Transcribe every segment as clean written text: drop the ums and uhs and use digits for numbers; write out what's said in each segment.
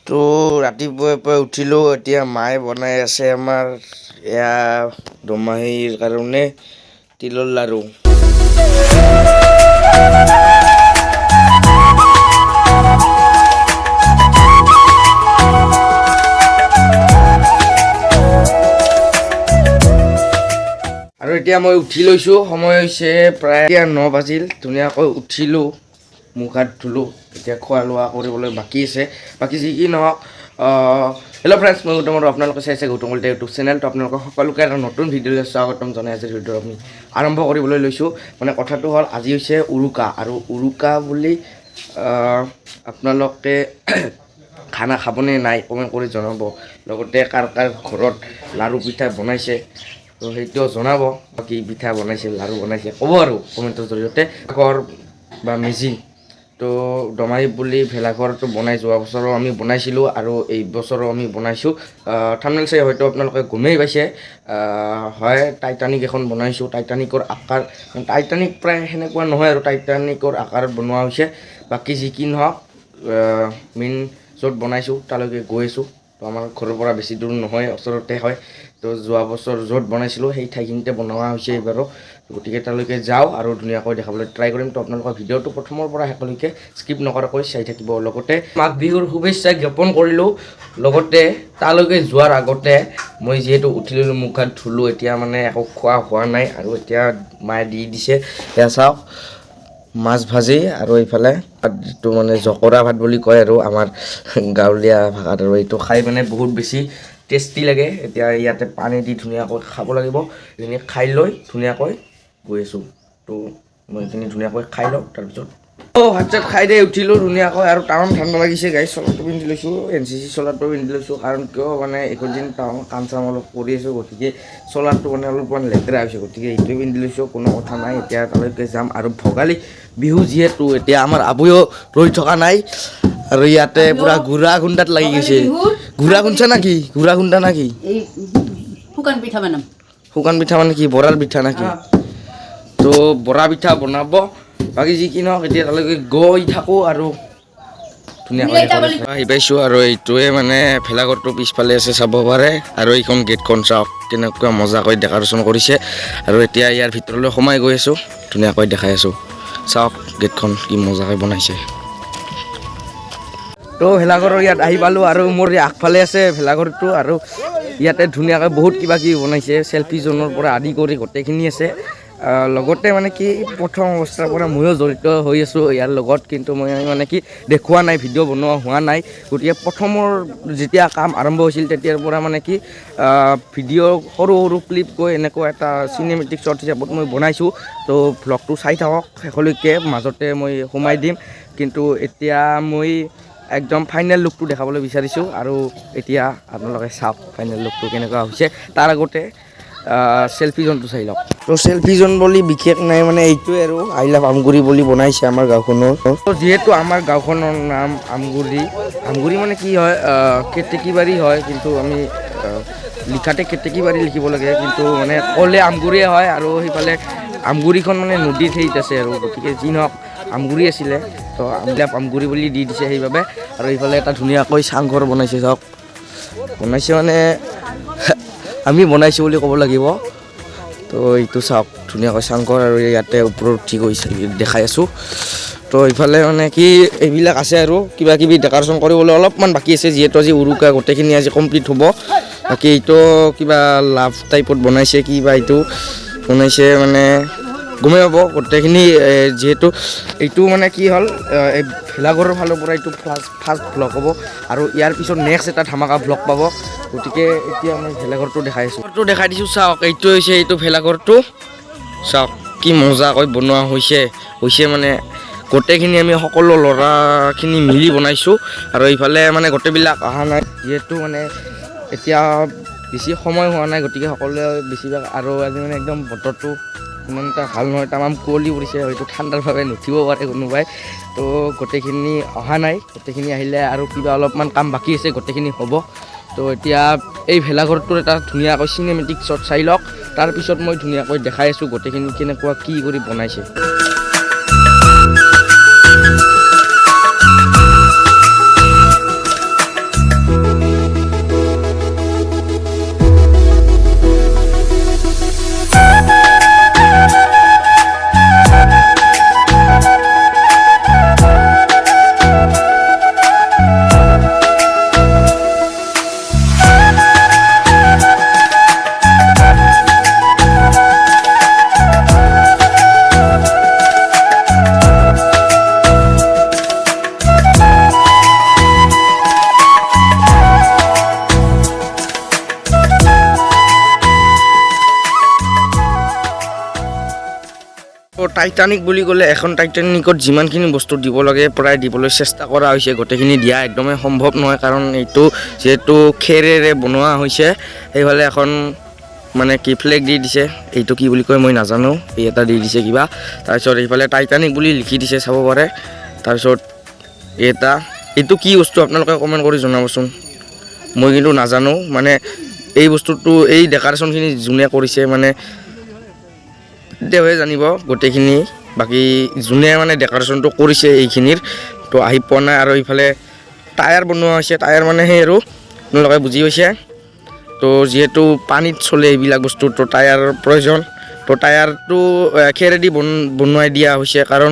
তো ৰাতিপুৱাৰ পৰা উঠিলোঁ, এতিয়া মায়ে বনাই আছে আমাৰ এয়া দমাহীৰ কাৰণে তিলৰ লাড়ু। আৰু এতিয়া মই উঠি লৈছোঁ, সময় হৈছে প্ৰায় এতিয়া 9 বাজিল। ধুনীয়াকৈ উঠিলোঁ, মুখ হাত ধুলোঁ, এতিয়া খোৱা লোৱা কৰিবলৈ বাকী আছে। বাকী যি কি নহওক, হেল্ল' ফ্ৰেণ্ডছ, মই গৌতম আৰু আপোনালোকে চাইছে গৌতম কলিতা ইউটিউব চেনেল। তো আপোনালোকক সকলোকে এটা নতুন ভিডিঅ'লৈ স্বাগতম জনাই আজিৰ ভিডিঅ'টো আমি আৰম্ভ কৰিবলৈ লৈছোঁ। মানে কথাটো হ'ল, আজি হৈছে উৰুকা, আৰু উৰুকা বুলি আপোনালোকে খানা খাবনে নাই কমেণ্ট কৰি জনাব। লগতে কাৰ কাৰ ঘৰত লাড়ু পিঠা বনাইছে তো সেইটোও জনাব। কি পিঠা বনাইছে, লাড়ু বনাইছে ক'ব আৰু কমেণ্টৰ জৰিয়তে। ঘৰ বা মেজি তো দমাহী বুলি ভেলাঘৰটো বনাই যোৱা বছৰো আমি বনাইছিলোঁ, আৰু এই বছৰো আমি বনাইছোঁ। থাম্বনেইল চাই হয়তো আপোনালোকে গমেই পাইছে, হয় টাইটানিক এখন বনাইছোঁ। টাইটানিকৰ আকাৰ, টাইটানিক প্ৰায় সেনেকুৱা নহয় আৰু টাইটানিকৰ আকাৰত বনোৱা হৈছে। বাকী যি কি নহওক, মেইন য'ত বনাইছোঁ তালৈকে গৈ আছোঁ। তো আমাৰ ঘৰৰ পৰা বেছি দূৰ নহয়, ওচৰতে হয়। তো যোৱা বছৰ য'ত বনাইছিলোঁ সেই ঠাইখিনিতে বনোৱা হৈছে এইবাৰো। গতিকে তালৈকে যাওঁ আৰু ধুনীয়াকৈ দেখাবলৈ ট্ৰাই কৰিম। তো আপোনালোকৰ ভিডিঅ'টো প্ৰথমৰ পৰা শেষলৈকে স্কিপ নকৰাকৈ চাই থাকিব। লগতে মাঘ বিহুৰ শুভেচ্ছা জ্ঞাপন কৰিলোঁ। লগতে তালৈকে যোৱাৰ আগতে মই যিহেতু উঠি ল'লোঁ, মুখ হাত ধুলোঁ, এতিয়া মানে একো খোৱা হোৱা নাই। আৰু এতিয়া মায়ে দি দিছে, এয়া চাওক, মাছ ভাজি, আৰু এইফালে যিটো মানে জকৰা ভাত বুলি কয় আৰু আমাৰ গাঁৱলীয়া ভাষাত, আৰু এইটো খাই মানে বহুত বেছি টেষ্টি লাগে। এতিয়া ইয়াতে পানী দি ধুনীয়াকৈ খাব লাগিব। এইখিনি খাই লৈ ধুনীয়াকৈ গৈ আছোঁ। তো মই এইখিনি ধুনীয়াকৈ খাই লওঁ, তাৰপিছত ভাত চাত খাই দে উঠিলোঁ ধুনীয়াকৈ। আৰু টাউন ঠাণ্ডা লাগিছে, গাড়ী চলাৰটো পিন্ধি লৈছোঁ, NCC চলাৰটো পিন্ধি লৈছোঁ। কাৰণ কিয় মানে এইকেইদিন টাউন কাম চাম অলপ কৰি আছোঁ, গতিকে চলাৰটো মানে অলপমান লেতেৰা হৈছে, গতিকে এইটোৱে পিন্ধি লৈছোঁ। কোনো কথা নাই, এতিয়া তালৈকে যাম। আৰু ভোগালী বিহু যিহেতু এতিয়া আমাৰ আবুয়েও ৰৈ থকা নাই, আৰু ইয়াতে পুৰা ঘূৰা খুন্দাত লাগি গৈছে। ঘূৰা খুন্দা না কি? ঘূৰা খুন্দা না কি? শুকান পিঠা বনাম। শুকান পিঠা মানে কি, বৰাৰ পিঠা না কি? তো বৰা পিঠা বনাব। বাকী যি কি নহওক, এতিয়া তালৈকে গৈ থাকোঁ আৰু ধুনীয়াকৈ আহি পাইছোঁ। আৰু এইটোৱে মানে ভেলাঘৰটো পিছফালে আছে, চাব পাৰে। আৰু এইখন গেটখন চাওক, কেনেকুৱা মজাকৈ ডেক'ৰেশ্যন কৰিছে। আৰু এতিয়া ইয়াৰ ভিতৰলৈ সোমাই গৈ আছোঁ, ধুনীয়াকৈ দেখাই আছোঁ। চাওক গেটখন কি মজাকৈ বনাইছে। তো ভেলাঘৰৰ ইয়াত আহি পালোঁ, আৰু মোৰ আগফালে আছে ভেলাঘৰটো। আৰু ইয়াতে ধুনীয়াকৈ বহুত কিবা কিবি বনাইছে, চেল্ফি জোনৰ পৰা আদি কৰি গোটেইখিনি আছে। লগতে মানে কি, প্ৰথম অৱস্থাৰ পৰা ময়ো জড়িত হৈ আছোঁ ইয়াৰ লগত, কিন্তু মই মানে কি দেখুওৱা নাই, ভিডিঅ' বনোৱা হোৱা নাই। গতিকে প্ৰথমৰ যেতিয়া কাম আৰম্ভ হৈছিল তেতিয়াৰ পৰা মানে কি ভিডিঅ' সৰু সৰু ক্লিপ গৈ এনেকুৱা এটা চিনেমেটিক শ্বৰ্ট হিচাপত মই বনাইছোঁ। তো ভ্লগটো চাই থাকক শেষলৈকে, মাজতে মই সোমাই দিম। কিন্তু এতিয়া মই একদম ফাইনেল লুকটো দেখাবলৈ বিচাৰিছোঁ, আৰু এতিয়া আপোনালোকে চাওক ফাইনেল লুকটো কেনেকুৱা হৈছে। তাৰ আগতে চেল্ফি জোনটো চাই লওক। তো চেল্ফি জোন বুলি বিশেষ নাই, মানে এইটোৱে আৰু আই লাভ আমগুৰি বুলি বনাইছে আমাৰ গাঁওখনৰ। যিহেতু আমাৰ গাঁওখনৰ নাম আমগুৰি, আমগুৰি মানে কি হয়, কেতেকীবাৰী হয়, কিন্তু আমি লিখাতে কেতেকীবাৰী লিখিব লাগে, কিন্তু মানে ক'লে আমগুৰিয়ে হয়। আৰু সেইফালে আমগুৰিখন মানে নদীৰ হেৰিত আছে, আৰু গতিকে যি নহওক আমগুৰি আছিলে, তো আমগুৰি বুলি দি দিছে সেইবাবে। আৰু এইফালে এটা ধুনীয়াকৈ চাংঘৰ বনাইছে, চাওক বনাইছে মানে আমি বনাইছোঁ বুলি ক'ব লাগিব। তো এইটো চাওক ধুনীয়াকৈ চাংঘৰ, আৰু ইয়াতে ওপৰত উঠি গৈছে দেখাই আছোঁ। তো এইফালে মানে কি এইবিলাক আছে, আৰু কিবা কিবি ডেক'ৰেশ্যন কৰিবলৈ অলপমান বাকী আছে, যিহেতু আজি উৰুকা গোটেইখিনি আজি কমপ্লিট হ'ব। বাকী এইটো কিবা লাভ টাইপত বনাইছে, কিবা এইটো বনাইছে মানে গমেই পাব গোটেইখিনি। যিহেতু এইটো মানে কি হ'ল, এই ভেলাঘৰৰ ফালৰ পৰা এইটো ফাৰ্ষ্ট ভ্লগ হ'ব, আৰু ইয়াৰ পিছত নেক্সট এটা ধামাকা ভ্লগ পাব। গতিকে এতিয়া মই ভেলাঘৰটো দেখাই আছোঁ, দেখাই দিছোঁ। চাওক এইটো হৈছে এইটো ভেলাঘৰটো, চাওক কি মজাকৈ বনোৱা হৈছে মানে গোটেইখিনি আমি সকলো ল'ৰাখিনি মিলি বনাইছোঁ। আৰু এইফালে মানে গোটেইবিলাক অহা নাই, যিহেতু মানে এতিয়া বেছি সময় হোৱা নাই, গতিকে সকলোৱে বেছিভাগ। আৰু আজি মানে একদম বতৰটো ইমান এটা ভাল নহয়, তামাম কুঁৱলী পৰিছে, হয়তো ঠাণ্ডাৰ বাবে নুঠিব পাৰে কোনোবাই। তো গোটেইখিনি অহা নাই, গোটেইখিনি আহিলে আৰু কিবা অলপমান কাম বাকী আছে, গোটেইখিনি হ'ব। তো এতিয়া এই ভেলাঘৰটোৰ এটা ধুনীয়াকৈ চিনেমেটিক শ্বট চাই লওক, তাৰপিছত মই ধুনীয়াকৈ দেখাই আছোঁ গোটেইখিনি কেনেকুৱা কি কৰি বনাইছে। টাইটানিক বুলি ক'লে এখন টাইটানিকত যিমানখিনি বস্তু দিব লাগে প্ৰায় দিবলৈ চেষ্টা কৰা হৈছে, গোটেইখিনি দিয়া একদমেই সম্ভৱ নহয়, কাৰণ এইটো যিহেতু খেৰেৰে বনোৱা হৈছে। সেইফালে এখন মানে কি ফ্লেগ দি দিছে, এইটো কি বুলি কয় মই নাজানো, এই এটা দি দিছে কিবা। তাৰপিছত এইফালে টাইটানিক বুলি লিখি দিছে, চাব পাৰে। তাৰপিছত এইটো কি বস্তু আপোনালোকে কমেণ্ট কৰি জনাবচোন, মই কিন্তু নাজানো। মানে এই বস্তুটো এই ডেক'ৰেশ্যনখিনি যোনে কৰিছে মানে তেওঁহে জানিব গোটেইখিনি, বাকী যোনে মানে ডেক'ৰেশ্যনটো কৰিছে এইখিনিৰ তো আহি পোৱা নাই। আৰু এইফালে টায়াৰ বনোৱা হৈছে, টায়াৰ মানে সেই আৰু আপোনালোকে বুজি পাইছে। তো যিহেতু পানীত চলে এইবিলাক বস্তু, তো টায়াৰৰ প্ৰয়োজন। তো টায়াৰটো খেৰেদি বনোৱাই দিয়া হৈছে, কাৰণ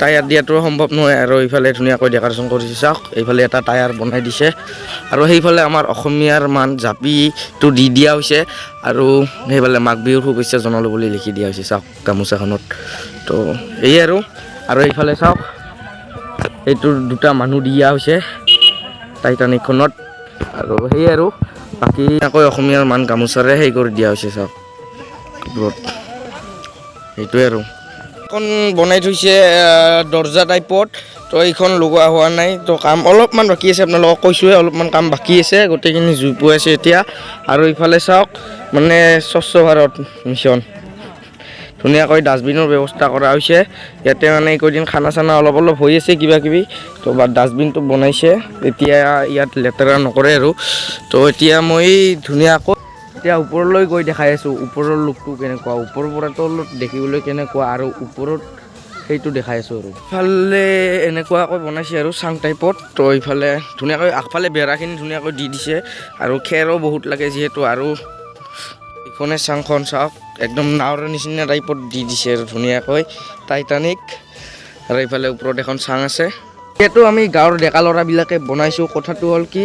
টায়াৰ দিয়াটো সম্ভৱ নহয়। আৰু এইফালে ধুনীয়াকৈ ডেক'ৰেশ্যন কৰিছে, চাওক এইফালে এটা টায়াৰ বনাই দিছে। আৰু সেইফালে আমাৰ অসমীয়াৰ মান জাপিটো দি দিয়া হৈছে, আৰু সেইফালে মাঘ বিহুৰ শুভেচ্ছা জনালোঁ বুলি লিখি দিয়া হৈছে, চাওক গামোচাখনত। তো এই আৰু এইফালে চাওক এইটো দুটা মানুহ দিয়া হৈছে টাইটানিকখনত। আৰু সেই আৰু বাকী আকৌ অসমীয়াৰ মান গামোচাৰে সেই কৰি দিয়া হৈছে, চাওক সেইটোৱে। আৰু এখন বনাই থৈছে দৰ্জা টাইপত, তো এইখন লগোৱা হোৱা নাই, তো কাম অলপমান বাকী আছে। আপোনালোকক কৈছোঁৱে অলপমান কাম বাকী আছে, গোটেইখিনি জুই পুৱাই আছে এতিয়া। আৰু ইফালে চাওক মানে স্বচ্ছ ভাৰত মিছন, ধুনীয়াকৈ ডাষ্টবিনৰ ব্যৱস্থা কৰা হৈছে ইয়াতে। মানে এইকেইদিন খানা চানা অলপ হৈ আছে কিবা কিবি, তো ডাষ্টবিনটো বনাইছে এতিয়া, ইয়াত লেতেৰা নকৰে আৰু। তো এতিয়া মই ধুনীয়াকৈ এতিয়া ওপৰলৈ গৈ দেখাই আছোঁ ওপৰৰ লুকটো কেনেকুৱা, ওপৰৰ পৰা তলত দেখিবলৈ কেনেকুৱা, আৰু ওপৰত সেইটো দেখাই আছোঁ। আৰু ইফালে এনেকুৱাকৈ বনাইছে আৰু চাং টাইপত। তো ইফালে ধুনীয়াকৈ আগফালে বেৰাখিনি ধুনীয়াকৈ দি দিছে, আৰু খেৰো বহুত লাগে যিহেতু। আৰু ইখনে চাংখন চাওক একদম নাৱৰ নিচিনা টাইপত দি দিছে আৰু ধুনীয়াকৈ টাইটানিক। আৰু এইফালে ওপৰত এখন চাং আছে। যিহেতু আমি গাঁৱৰ ডেকা ল'ৰাবিলাকে বনাইছোঁ, কথাটো হ'ল কি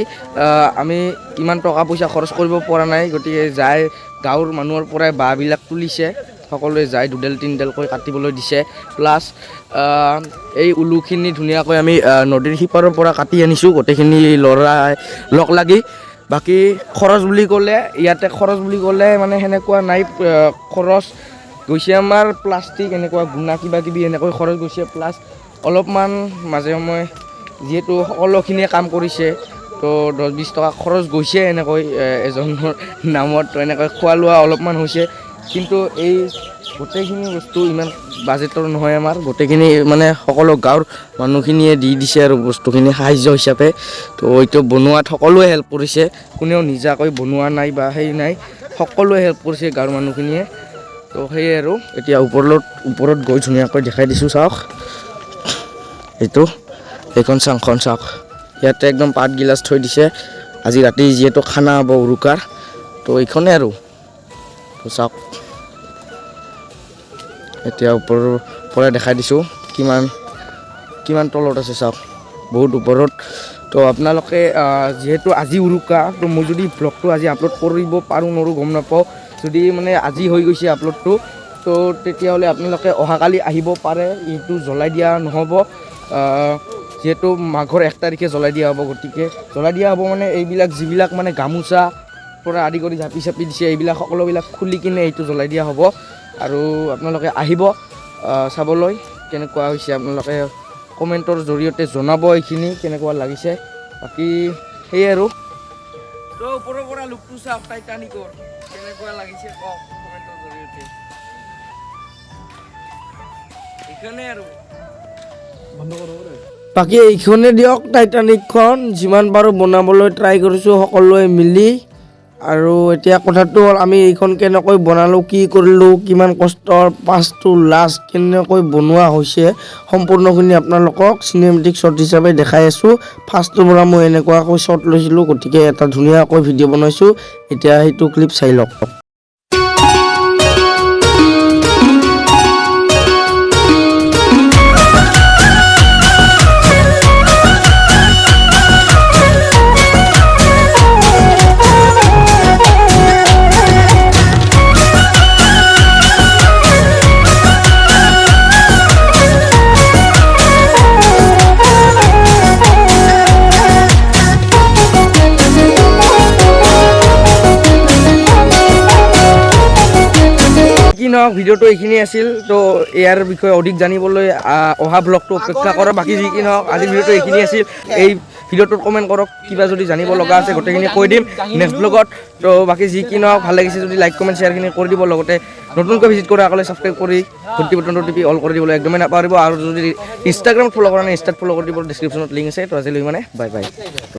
আমি ইমান টকা পইচা খৰচ কৰিব পৰা নাই, গতিকে যাই গাঁৱৰ মানুহৰ পৰাই বাঁহবিলাক তুলিছে, সকলোৱে যাই দুডেল তিনিডেলকৈ কাটিবলৈ দিছে। প্লাছ এই উলুখিনি ধুনীয়াকৈ আমি নদীৰ সিপাৰৰ পৰা কাটি আনিছোঁ গোটেইখিনি ল'ৰাই লগ লাগি। বাকী খৰচ বুলি ক'লে ইয়াতে মানে সেনেকুৱা নাই, খৰচ গৈছে আমাৰ প্লাষ্টিক এনেকুৱা গুণা কিবা কিবি এনেকৈ খৰচ গৈছে। প্লাছ অলপমান মাজে সময়ে যিহেতু সকলোখিনিয়ে কাম কৰিছে, তো 10-20 টকা খৰচ গৈছে এনেকৈ এজনৰ নামত। তো এনেকৈ খোৱা লোৱা অলপমান হৈছে, কিন্তু এই গোটেইখিনি বস্তু ইমান বাজেটৰ নহয় আমাৰ, গোটেইখিনি মানে সকলো গাঁৱৰ মানুহখিনিয়ে দি দিছে আৰু বস্তুখিনি সাহাৰ্য হিচাপে। তো এইটো বনোৱাত সকলোৱে হেল্প কৰিছে, কোনেও নিজাকৈ বনোৱা নাই বা সেই নাই, সকলোৱে হেল্প কৰিছে গাঁৱৰ মানুহখিনিয়ে। তো সেয়ে আৰু এতিয়া ওপৰত গৈ ধুনীয়াকৈ দেখাই দিছোঁ, চাওক এইখন চাংখন চাওক, ইয়াতে একদম পাত গিলাচ থৈ দিছে, আজি ৰাতি যিহেতু খানা হ'ব উৰুকাৰ। তো এইখনে আৰু তো চাওক এতিয়া ওপৰৰ পৰা দেখাই দিছোঁ কিমান তলত আছে, চাওক বহুত ওপৰত। তো আপোনালোকে যিহেতু আজি উৰুকা, তো মই যদি ব্লগটো আজি আপলোড কৰিব পাৰোঁ নোৱাৰোঁ গম নাপাওঁ। যদি মানে আজি হৈ গৈছে আপলোডটো, তো তেতিয়াহ'লে আপোনালোকে অহাকালি আহিব পাৰে, এইটো জ্বলাই দিয়া নহ'ব, যিহেতু মাঘৰ 1 তাৰিখে জ্বলাই দিয়া হ'ব। গতিকে জ্বলাই দিয়া হ'ব মানে এইবিলাক যিবিলাক মানে গামোচা পৰা আদি কৰি জাপি চাপি দিছে, এইবিলাক সকলোবিলাক খুলি কিনে এইটো জ্বলাই দিয়া হ'ব। আৰু আপোনালোকে আহিব চাবলৈ কেনেকুৱা হৈছে, আপোনালোকে কমেণ্টৰ জৰিয়তে জনাব এইখিনি কেনেকুৱা লাগিছে। বাকী সেয়ে আৰু তো ওপৰৰ পৰা লুকটো চাওক টাইটানিকৰ কেনেকুৱা লাগিছে কওক কমেণ্টৰ জৰিয়তে। এইখনে আৰু বাকী এইখনে দিয়ক টাইটানিকখন, যিমান পাৰোঁ বনাবলৈ ট্ৰাই কৰিছোঁ সকলোৱে মিলি। আৰু এতিয়া কথাটো হ'ল আমি এইখন কেনেকৈ বনালোঁ, কি কৰিলোঁ, কিমান কষ্টৰ ফাৰ্ষ্ট টু লাষ্ট কেনেকৈ বনোৱা হৈছে, সম্পূৰ্ণখিনি আপোনালোকক চিনেমেটিক শ্বট হিচাপে দেখাই আছোঁ। ফাৰ্ষ্টটোৰ পৰা মই এনেকুৱাকৈ শ্বট লৈছিলোঁ, গতিকে এটা ধুনীয়াকৈ ভিডিঅ' বনাইছোঁ। এতিয়া সেইটো ক্লিপ চাই লওক। কি নহওক ভিডিঅ'টো এইখিনি আছিল তো ইয়াৰ বিষয়ে অধিক জানিবলৈ অহা ব্লগটো অপেক্ষা কৰক বাকী যি কি নহওক আজিৰ ভিডিঅ'টো এইখিনি আছিল এই ভিডিঅ'টোত কমেণ্ট কৰক কিবা যদি জানিব লগা আছে গোটেইখিনি কৈ দিম নেক্সট ব্লগত তো বাকী যি কি নহওক ভাল লাগিছে যদি লাইক কমেণ্ট শ্বেয়াৰখিনি কৰি দিব লগতে নতুনকৈ ভিজিট কৰা সকলে ছাবস্ক্ৰাইব কৰি ঘণ্টি বটনটো টিপি অল কৰি দিবলৈ একদমেই নাপাহৰিব আৰু যদি ইনষ্টাগ্ৰামত ফ'ল' কৰা নাই ইনষ্টাত ফ'ল' কৰি দিব ডিছক্ৰিপশ্যনত লিংক আছে তো আজিলৈ মানে বাই বাই